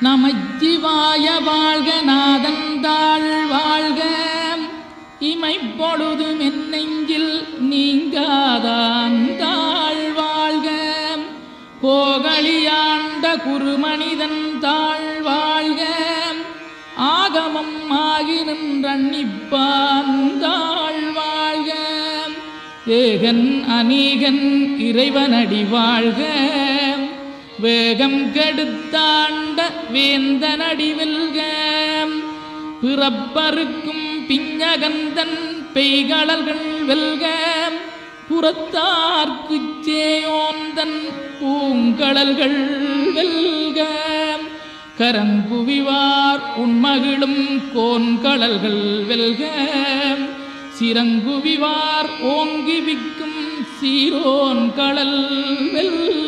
நமச்சிவாய வாழ்க நாதந்தாள் வாழ்க இமைப்பொழுதும் என் நெஞ்சில் நீங்காதாந்தாள் வாழ்க கோகலியாண்ட குருமனிதன் தாழ் வாழ்க ஆகமம் ஆகி நின்றன்னிப்பாந்தாள் வாழ்க ஏகன் அநீகன் இறைவனடி வாழ்க வேகம் கெடுத்தாண்ட வேந்தனடி வெல்க பிறப்பருக்கும் பிஞகந்தன் பெய்களல்கள் வெல்க புறத்தார்க்குச் சேயோந்தன் பூங்கடல்கள் வெல்க கரங்குவிவார் உண்மகிழும் கோன்கடல்கள் வெல்க சிறங்குவிவார் ஓங்கி விக்கும் சீரோன் கடல் வெல்க.